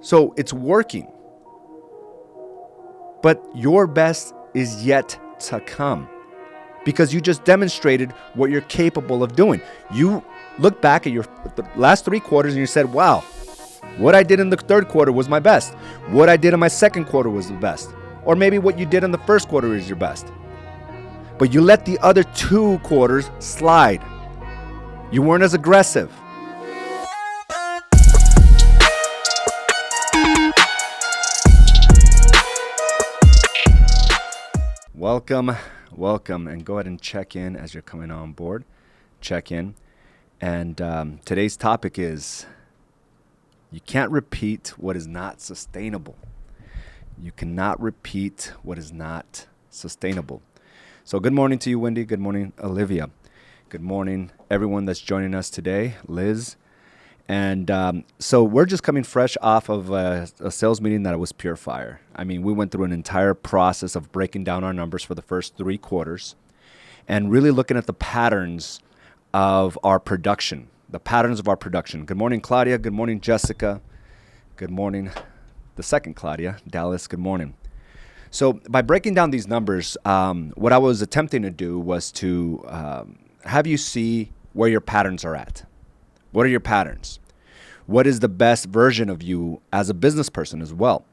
So it's working. But your best is yet to come because you just demonstrated what you're capable of doing. You look back at your last 3 quarters and you said, wow, what I did in the third quarter was my best. What I did in my second quarter was the best. Or maybe what you did in the first quarter is your best. But you let the other 2 quarters slide. You weren't as aggressive. Welcome, and go ahead and check in as you're coming on board. Check in. And today's topic is you can't repeat what is not sustainable. You cannot repeat what is not sustainable. So good morning to you, Wendy. Good morning, Olivia. Good morning, everyone that's joining us today, Liz. And so we're just coming fresh off of a sales meeting that was pure fire. I mean, we went through an entire process of breaking down our numbers for the first 3 quarters and really looking at the patterns of our production, Good morning, Claudia. Good morning, Jessica. Good morning, the second Claudia. Dallas, good morning. So by breaking down these numbers, what I was attempting to do was to have you see where your patterns are at. What are your patterns? What is the best version of you as a business person as well?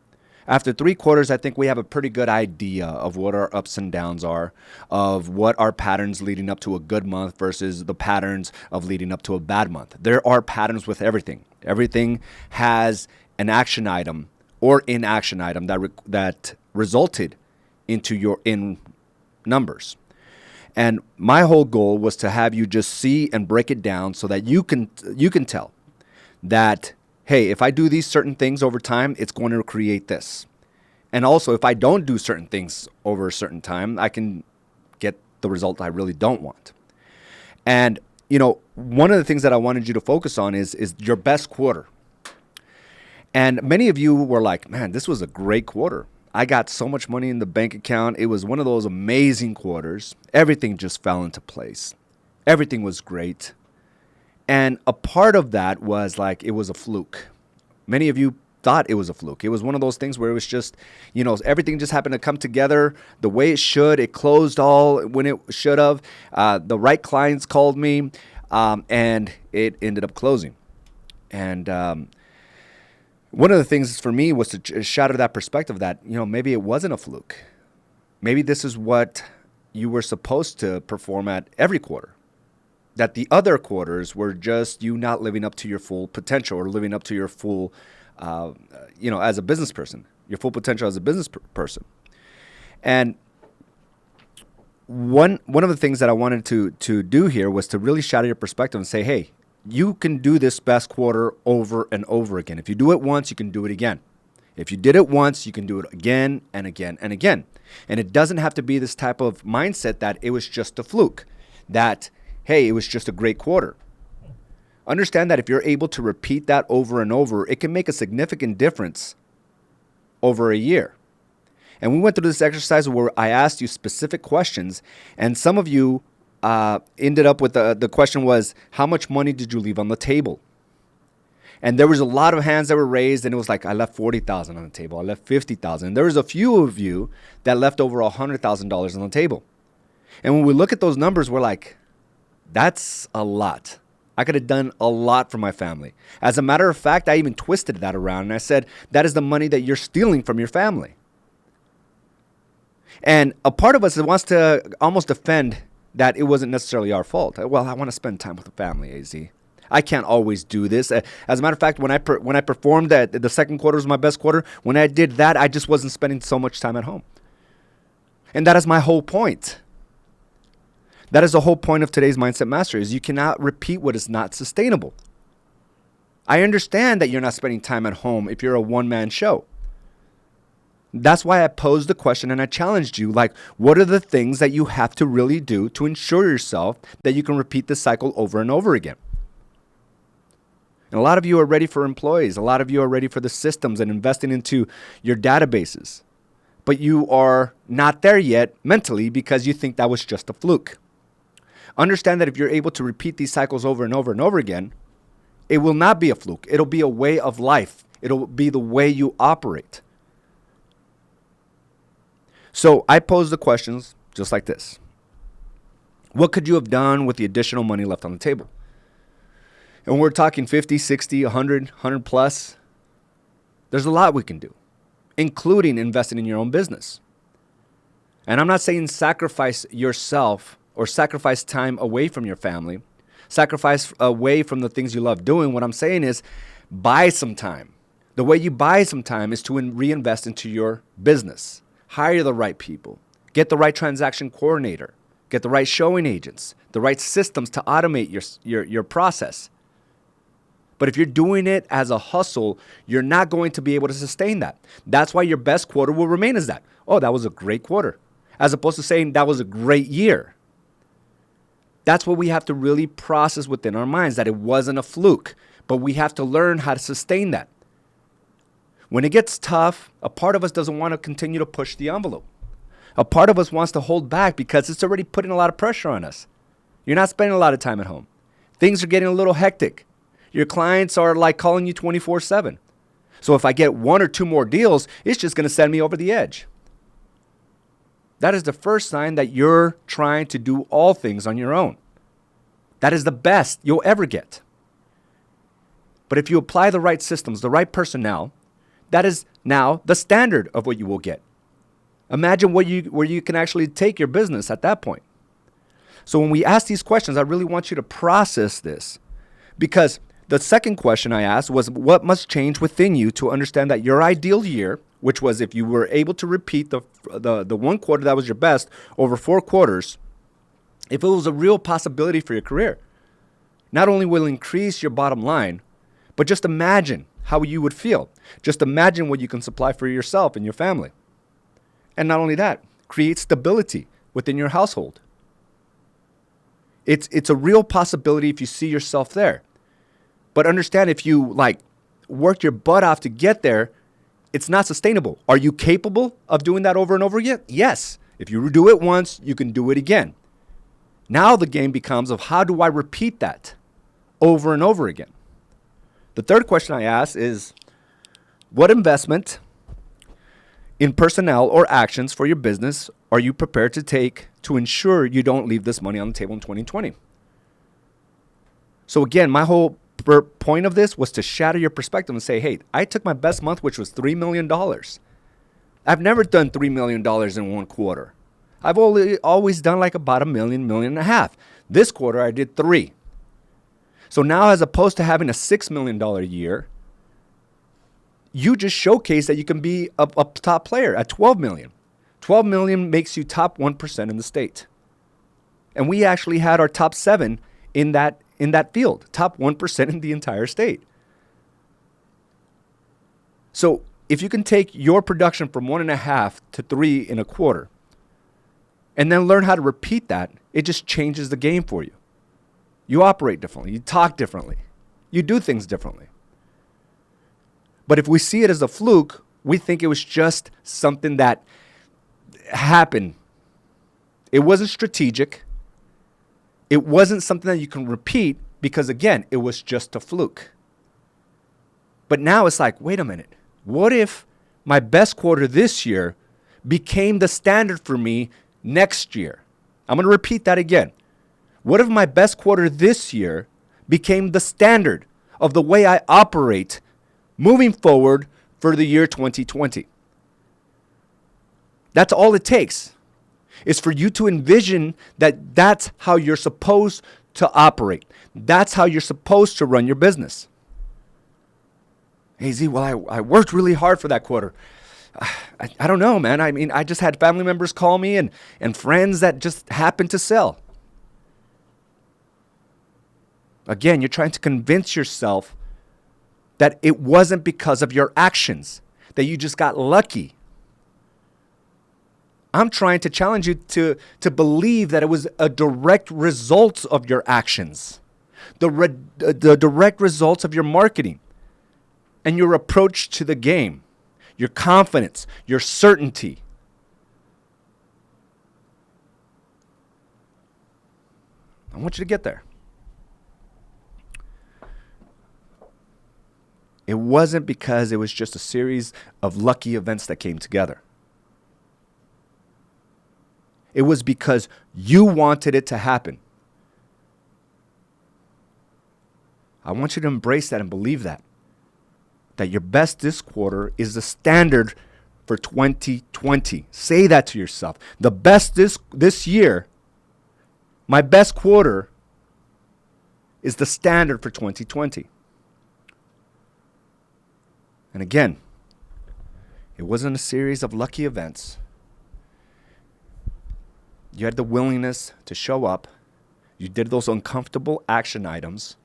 After 3 quarters, I think we have a pretty good idea of what our ups and downs are, of what our patterns leading up to a good month versus the patterns of leading up to a bad month. There are patterns with everything. Everything has an action item or inaction item that resulted into your in numbers. And my whole goal was to have you just see and break it down so that you can tell that, hey, if I do these certain things over time, it's going to create this. And also, if I don't do certain things over a certain time, I can get the result I really don't want. And, one of the things that I wanted you to focus on is your best quarter. And many of you were like, man, this was a great quarter. I got so much money in the bank account. It was one of those amazing quarters. Everything just fell into place. Everything was great. And a part of that was like it was a fluke. Many of you thought it was a fluke. It was one of those things where it was just, everything just happened to come together the way it should. It closed all when it should have. The right clients called me, and it ended up closing. And one of the things for me was to shatter that perspective that, maybe it wasn't a fluke. Maybe this is what you were supposed to perform at every quarter. That the other quarters were just you not living up to your full potential or living up to your full, as a business person, your full potential as a business person. And one of the things that I wanted to do here was to really shatter your perspective and say, hey, you can do this best quarter over and over again. If you do it once, you can do it again. If you did it once, you can do it again and again and again. And it doesn't have to be this type of mindset that it was just a fluke, that, hey, it was just a great quarter. Understand that if you're able to repeat that over and over, it can make a significant difference over a year. And we went through this exercise where I asked you specific questions, and some of you ended up with the question was, how much money did you leave on the table? And there was a lot of hands that were raised, and it was like, I left $40,000 on the table. I left $50,000. And there was a few of you that left over $100,000 on the table. And when we look at those numbers, we're like, that's a lot. I could have done a lot for my family. As a matter of fact, I even twisted that around, and I said, that is the money that you're stealing from your family. And a part of us that wants to almost defend that it wasn't necessarily our fault. Well, I want to spend time with the family, AZ. I can't always do this. As a matter of fact, when I performed that, the second quarter was my best quarter. When I did that, I just wasn't spending so much time at home. And that is my whole point. That is the whole point of today's Mindset Mastery, is you cannot repeat what is not sustainable. I understand that you're not spending time at home if you're a one-man show. That's why I posed the question and I challenged you, like, what are the things that you have to really do to ensure yourself that you can repeat this cycle over and over again? And a lot of you are ready for employees. A lot of you are ready for the systems and investing into your databases. But you are not there yet mentally because you think that was just a fluke. Understand that if you're able to repeat these cycles over and over and over again, it will not be a fluke. It'll be a way of life. It'll be the way you operate. So I pose the questions just like this. What could you have done with the additional money left on the table? And we're talking 50, 60, 100, 100 plus. There's a lot we can do, including investing in your own business. And I'm not saying sacrifice yourself or sacrifice time away from your family, sacrifice away from the things you love doing. What I'm saying is buy some time. The way you buy some time is to reinvest into your business. Hire the right people. Get the right transaction coordinator. Get the right showing agents, the right systems to automate your process. But if you're doing it as a hustle, you're not going to be able to sustain that. That's why your best quarter will remain as that. Oh, that was a great quarter. As opposed to saying that was a great year. That's what we have to really process within our minds, that it wasn't a fluke. But we have to learn how to sustain that. When it gets tough, a part of us doesn't want to continue to push the envelope. A part of us wants to hold back because it's already putting a lot of pressure on us. You're not spending a lot of time at home. Things are getting a little hectic. Your clients are like calling you 24/7. So if I get one or two more deals, it's just going to send me over the edge. That is the first sign that you're trying to do all things on your own. That is the best you'll ever get. But if you apply the right systems, the right personnel, that is now the standard of what you will get. Imagine where you can actually take your business at that point. So when we ask these questions, I really want you to process this, because the second question I asked was, what must change within you to understand that your ideal year, which was if you were able to repeat the one quarter that was your best over 4 quarters, if it was a real possibility for your career, not only will it increase your bottom line, but just imagine how you would feel. Just imagine what you can supply for yourself and your family. And not only that, create stability within your household. It's a real possibility if you see yourself there. But understand, if you work your butt off to get there, it's not sustainable. Are you capable of doing that over and over again? Yes. If you do it once, you can do it again. Now the game becomes of how do I repeat that over and over again? The third question I ask is, what investment in personnel or actions for your business are you prepared to take to ensure you don't leave this money on the table in 2020? So again, my whole point of this was to shatter your perspective and say, hey, I took my best month, which was $3 million. I've never done $3 million in one quarter. I've always done like about $1 million, $1.5 million. This quarter, I did 3. So now, as opposed to having a $6 million year, you just showcase that you can be a top player at 12 million. 12 million makes you top 1% in the state. And we actually had our top 7 in that field, top 1% in the entire state. So if you can take your production from 1.5 to 3 in a quarter, and then learn how to repeat that, it just changes the game for you. You operate differently. You talk differently. You do things differently. But if we see it as a fluke, we think it was just something that happened. It wasn't strategic. It wasn't something that you can repeat because, again, it was just a fluke. But now it's like, wait a minute. What if my best quarter this year became the standard for me next year? I'm going to repeat that again. What if my best quarter this year became the standard of the way I operate moving forward for the year 2020? That's all it takes, is for you to envision that that's how you're supposed to operate. That's how you're supposed to run your business. Hey, Z, well, I worked really hard for that quarter. I don't know, man. I mean, I just had family members call me and friends that just happened to sell. Again, you're trying to convince yourself that it wasn't because of your actions, that you just got lucky. I'm trying to challenge you to believe that it was a direct result of your actions, the direct results of your marketing and your approach to the game, your confidence, your certainty. I want you to get there. It wasn't because it was just a series of lucky events that came together. It was because you wanted it to happen. I want you to embrace that and believe that. That your best this quarter is the standard for 2020. Say that to yourself. The best this year, my best quarter is the standard for 2020. And again, it wasn't a series of lucky events. You had the willingness to show up. You did those uncomfortable action items.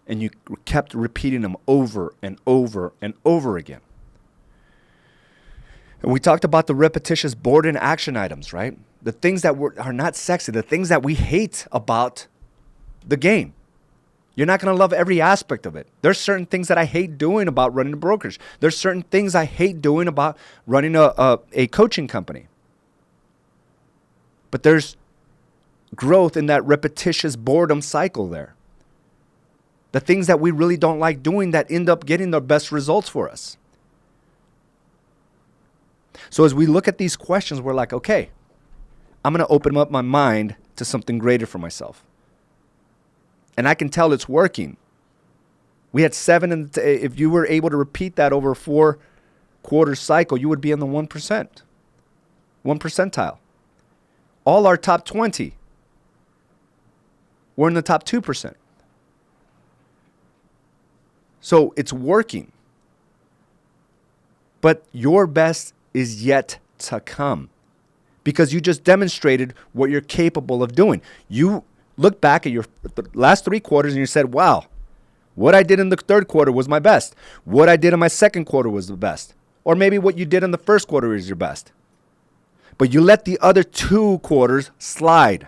And you kept repeating them over and over and over again. And we talked about the repetitious board and action items, right? The things that are not sexy, the things that we hate about the game. You're not going to love every aspect of it. There's certain things that I hate doing about running a brokerage. There's certain things I hate doing about running a coaching company. But there's growth in that repetitious boredom cycle there. The things that we really don't like doing that end up getting the best results for us. So as we look at these questions, we're like, okay, I'm going to open up my mind to something greater for myself. And I can tell it's working. We had 7, and if you were able to repeat that over a 4-quarter cycle, you would be in the 1%, 1 percentile. All our top 20 were in the top 2%. So it's working. But your best is yet to come because you just demonstrated what you're capable of doing. You look back at the last 3 quarters and you said, wow, what I did in the 3rd quarter was my best. What I did in my 2nd quarter was the best. Or maybe what you did in the 1st quarter is your best. But you let the other 2 quarters slide.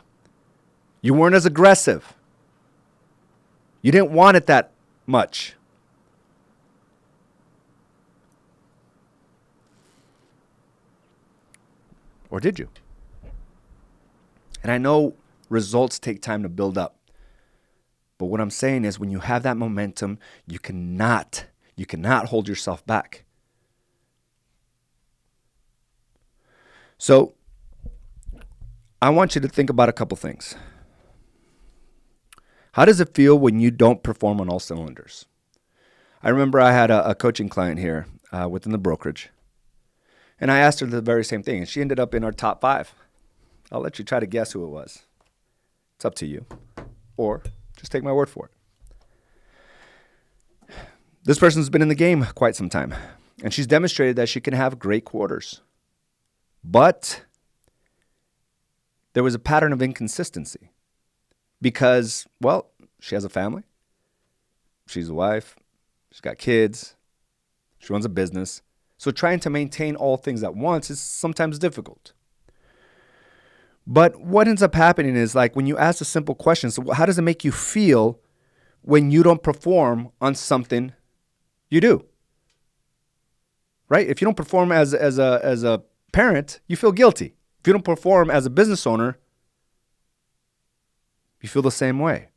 You weren't as aggressive. You didn't want it that much. Or did you? And I know results take time to build up. But what I'm saying is when you have that momentum, you cannot hold yourself back. So I want you to think about a couple things. How does it feel when you don't perform on all cylinders? I remember I had a coaching client here within the brokerage. And I asked her the very same thing. And she ended up in our top 5. I'll let you try to guess who it was. It's up to you. Or just take my word for it. This person's been in the game quite some time. And she's demonstrated that she can have great quarters. But there was a pattern of inconsistency. Because, well, she has a family. She's a wife. She's got kids. She runs a business. So trying to maintain all things at once is sometimes difficult. But what ends up happening is like when you ask a simple question, so how does it make you feel when you don't perform on something you do? Right? If you don't perform as a parent, you feel guilty. If you don't perform as a business owner, you feel the same way.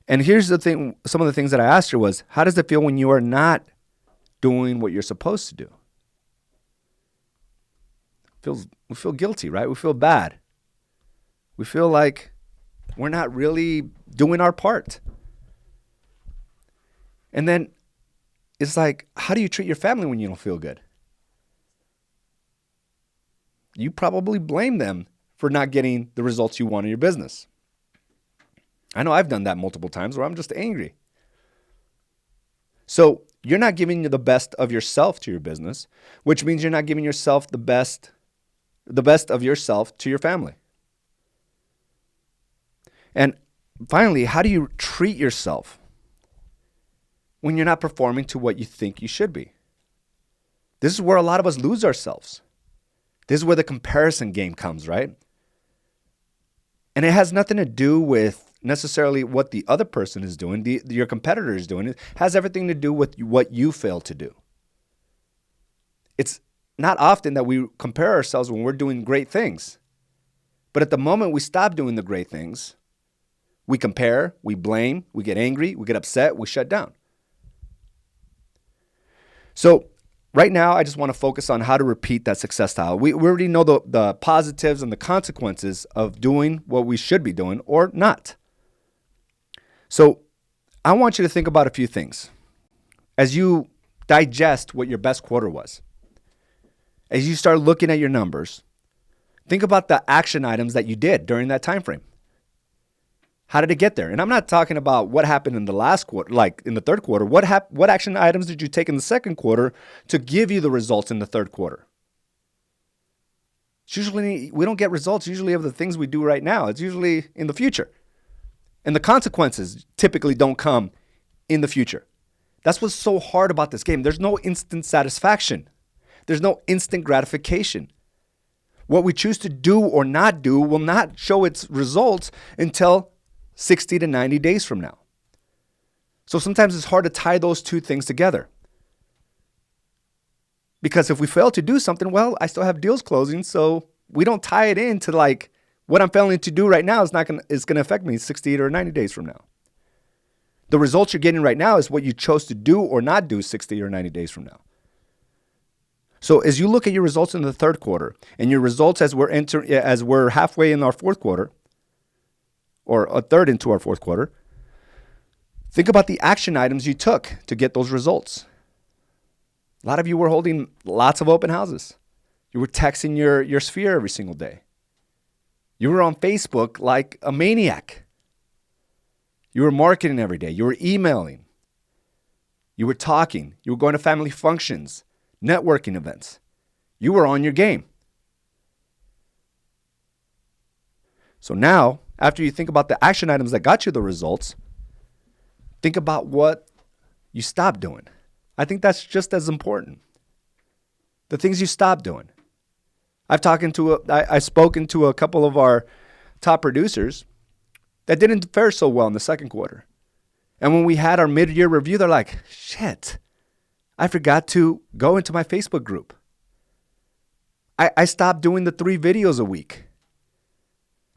And here's the thing, some of the things that I asked her was, how does it feel when you are not doing what you're supposed to do? We feel guilty, right? We feel bad. We feel like we're not really doing our part. And then it's like, how do you treat your family when you don't feel good? You probably blame them for not getting the results you want in your business. I know I've done that multiple times where I'm just angry. So you're not giving the best of yourself to your business, which means you're not giving yourself the best of yourself to your family. And finally, how do you treat yourself when you're not performing to what you think you should be? This is where a lot of us lose ourselves. This is where the comparison game comes, right? And it has nothing to do with necessarily what the other person is doing, your competitor is doing. It has everything to do with what you fail to do. It's not often that we compare ourselves when we're doing great things. But at the moment we stop doing the great things, We compare, we blame, we get angry, we get upset, we shut down. So right now, I just want to focus on how to repeat that success style. We already know the positives and the consequences of doing what we should be doing or not. So I want you to think about a few things as you digest what your best quarter was. As you start looking at your numbers, think about the action items that you did during that time frame. How did it get there? And I'm not talking about what happened in the last quarter, like in the third quarter. What action items did you take in the second quarter to give you the results in the third quarter? It's usually, we don't get results usually of the things we do right now. It's usually in the future. And the consequences typically don't come in the future. That's what's so hard about this game. There's no instant satisfaction. There's no instant gratification. What we choose to do or not do will not show its results until 60 to 90 days from now. So sometimes it's hard to tie those two things together. Because if we fail to do something, well, I still have deals closing, so we don't tie it into like what I'm failing to do right now is going to affect me 60 or 90 days from now. The results you're getting right now is what you chose to do or not do 60 or 90 days from now. So as you look at your results in the third quarter and your results as we're halfway in our fourth quarter, or a third into our fourth quarter, think about the action items you took to get those results. A lot of you were holding lots of open houses. You were texting your sphere every single day. You were on Facebook like a maniac. You were marketing every day. You were emailing. You were talking. You were going to family functions, networking events. You were on your game. So now, after you think about the action items that got you the results, think about what you stopped doing. I think that's just as important. The things you stopped doing. I've spoken to a couple of our top producers that didn't fare so well in the second quarter. And when we had our mid-year review, they're like, shit, I forgot to go into my Facebook group. I stopped doing the 3 videos a week.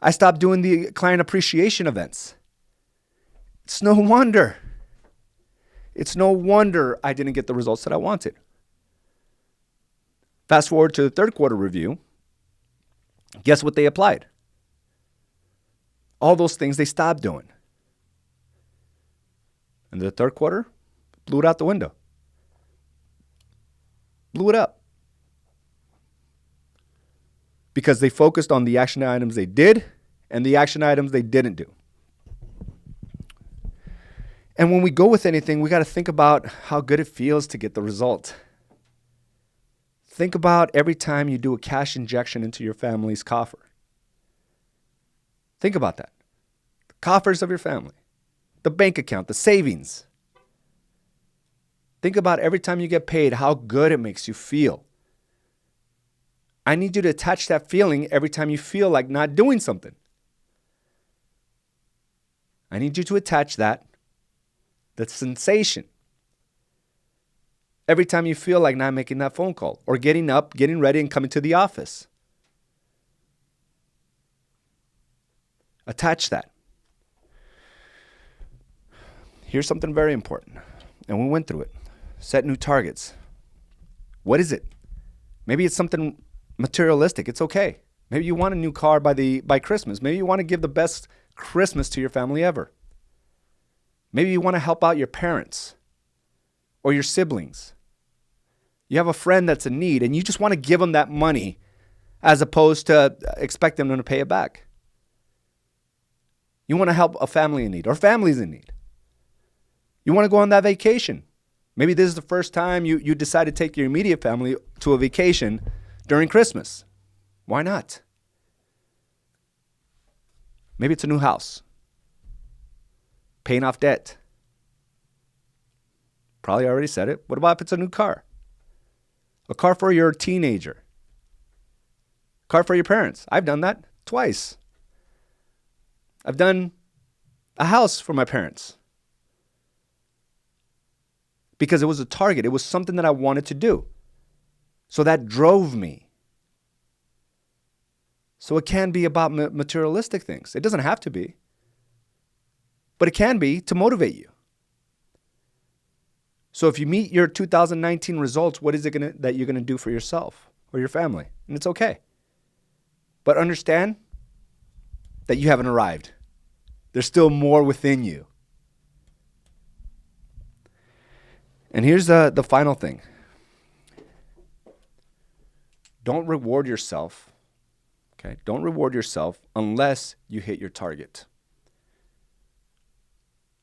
I stopped doing the client appreciation events. It's no wonder. It's no wonder I didn't get the results that I wanted. Fast forward to the third quarter review. Guess what they applied? All those things they stopped doing. And the third quarter blew it out the window. Blew it up. Because they focused on the action items they did and the action items they didn't do. And when we go with anything, we got to think about how good it feels to get the result. Think about every time you do a cash injection into your family's coffer. Think about that. The coffers of your family, the bank account, the savings. Think about every time you get paid, how good it makes you feel. I need you to attach that feeling every time you feel like not doing something. I need you to attach that sensation every time you feel like not making that phone call or getting up, getting ready, and coming to the office. Attach that. Here's something very important, and we went through it. Set new targets. What is it? Maybe it's something materialistic. It's okay. Maybe you want a new car by Christmas. Maybe you want to give the best Christmas to your family ever. Maybe you want to help out your parents or your siblings. You have a friend that's in need and you just want to give them that money as opposed to expect them to pay it back. You want to help a family in need or families in need. You want to go on that vacation. Maybe this is the first time you decide to take your immediate family to a vacation during Christmas. Why not? Maybe it's a new house. Paying off debt. Probably already said it. What about if it's a new car? A car for your teenager. Car for your parents. I've done that twice. I've done a house for my parents. Because it was a target. It was something that I wanted to do. So that drove me. So it can be about materialistic things. It doesn't have to be. but it can be to motivate you. So if you meet your 2019 results, what is it that you're going to do for yourself or your family? And it's okay. But understand that you haven't arrived. There's still more within you. And here's the final thing. Don't reward yourself. Okay? Don't reward yourself unless you hit your target.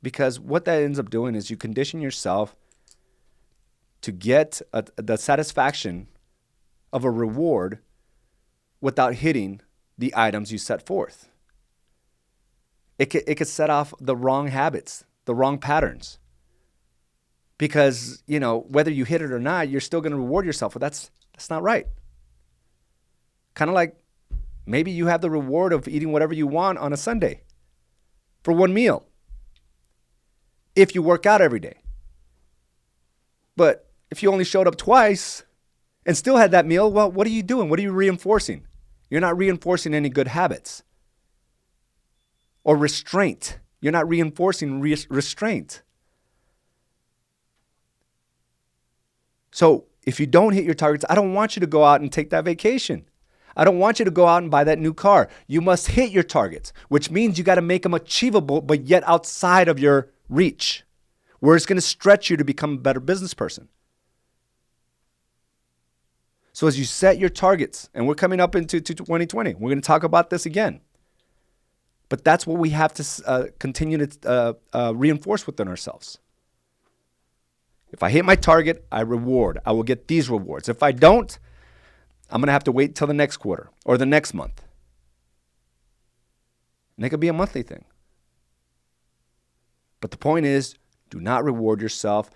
Because what that ends up doing is you condition yourself to get the satisfaction of a reward without hitting the items you set forth. It could set off the wrong habits, the wrong patterns. Because, whether you hit it or not, you're still going to reward yourself. But that's not right. Kind of like maybe you have the reward of eating whatever you want on a Sunday for one meal if you work out every day. But if you only showed up twice and still had that meal, well, what are you doing? What are you reinforcing? You're not reinforcing any good habits or restraint. You're not reinforcing restraint. So if you don't hit your targets, I don't want you to go out and take that vacation. I don't want you to go out and buy that new car. You must hit your targets, which means you got to make them achievable, but yet outside of your reach, where it's going to stretch you to become a better business person. So as you set your targets, and we're coming up into 2020, we're going to talk about this again. But that's what we have to continue to reinforce within ourselves. If I hit my target, I reward. I will get these rewards. If I don't, I'm going to have to wait till the next quarter or the next month. And it could be a monthly thing. But the point is, do not reward yourself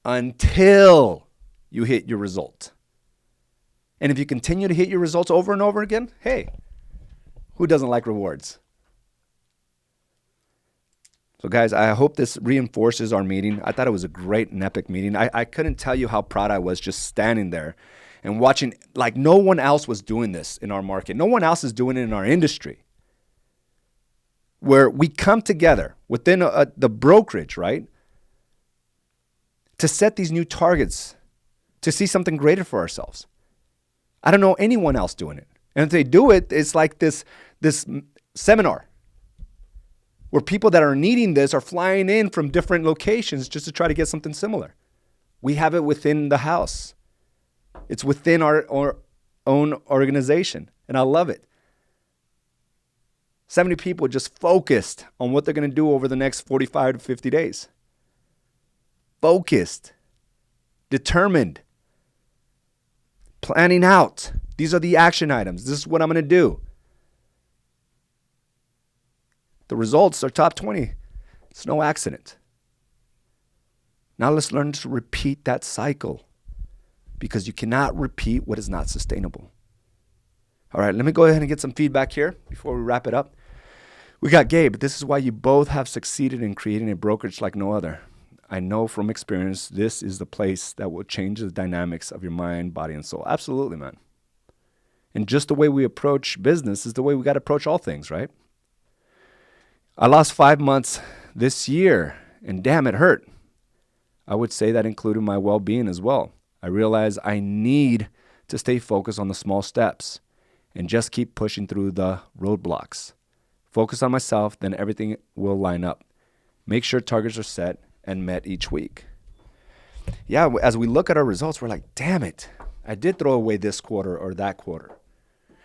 until you hit your result. And if you continue to hit your results over and over again, hey, who doesn't like rewards? So guys, I hope this reinforces our meeting. I thought it was a great and epic meeting. I couldn't tell you how proud I was just standing there and watching, like no one else was doing this in our market. No one else is doing it in our industry. Where we come together within the brokerage, right? To set these new targets, to see something greater for ourselves. I don't know anyone else doing it. And if they do it, it's like this seminar where people that are needing this are flying in from different locations just to try to get something similar. We have it within the house. It's within our own organization, and I love it. 70 people just focused on what they're going to do over the next 45 to 50 days. Focused, determined, planning out. These are the action items. This is what I'm going to do. The results are top 20. It's no accident. Now let's learn to repeat that cycle, because you cannot repeat what is not sustainable. All right, let me go ahead and get some feedback here before we wrap it up. We got Gabe. This is why you both have succeeded in creating a brokerage like no other. I know from experience this is the place that will change the dynamics of your mind, body, and soul. Absolutely, man. And just the way we approach business is the way we got to approach all things, right? I lost 5 months this year, and damn, it hurt. I would say that included my well-being as well. I realized I need to stay focused on the small steps and just keep pushing through the roadblocks. Focus on myself, then everything will line up. Make sure targets are set and met each week. Yeah, as we look at our results, we're like, damn it, I did throw away this quarter or that quarter.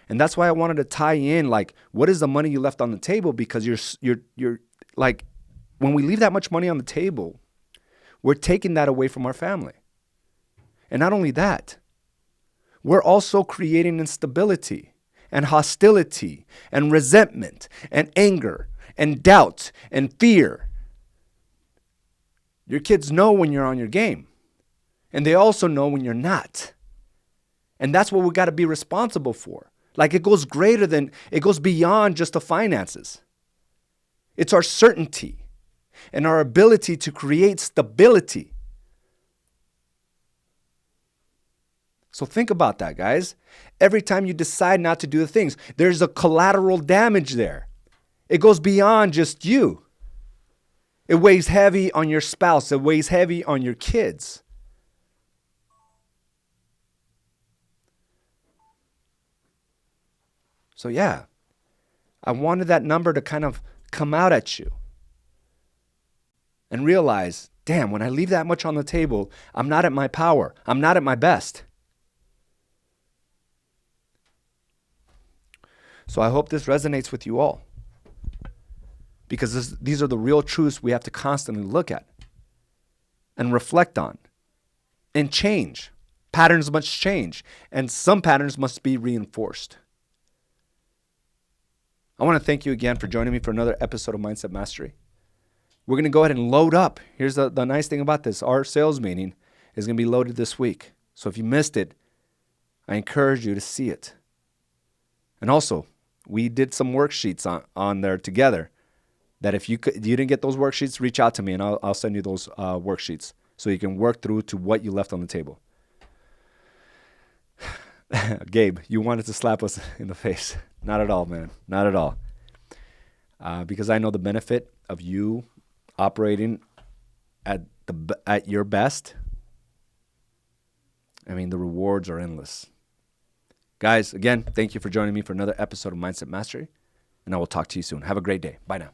And that's why I wanted to tie in, like, what is the money you left on the table? Because you're like, when we leave that much money on the table, we're taking that away from our family. And not only that, we're also creating instability and hostility and resentment and anger and doubt and fear. Your kids know when you're on your game, and they also know when you're not. And that's what we got to be responsible for. Like, it goes beyond just the finances. It's our certainty and our ability to create stability. So think about that, guys. Every time you decide not to do the things, there's a collateral damage there. It goes beyond just you. It weighs heavy on your spouse. It weighs heavy on your kids. So yeah, I wanted that number to kind of come out at you and realize, damn, when I leave that much on the table, I'm not at my power. I'm not at my best. So I hope this resonates with you all, because these are the real truths we have to constantly look at and reflect on and change. Patterns must change, and some patterns must be reinforced. I want to thank you again for joining me for another episode of Mindset Mastery. We're going to go ahead and load up. Here's the nice thing about this. Our sales meeting is going to be loaded this week. So if you missed it, I encourage you to see it. And also, we did some worksheets on there together that if you didn't get those worksheets, reach out to me and I'll send you those worksheets so you can work through to what you left on the table. Gabe, you wanted to slap us in the face. Not at all, man. Not at all. Because I know the benefit of you operating at your best. I mean, the rewards are endless. Guys, again, thank you for joining me for another episode of Mindset Mastery, and I will talk to you soon. Have a great day. Bye now.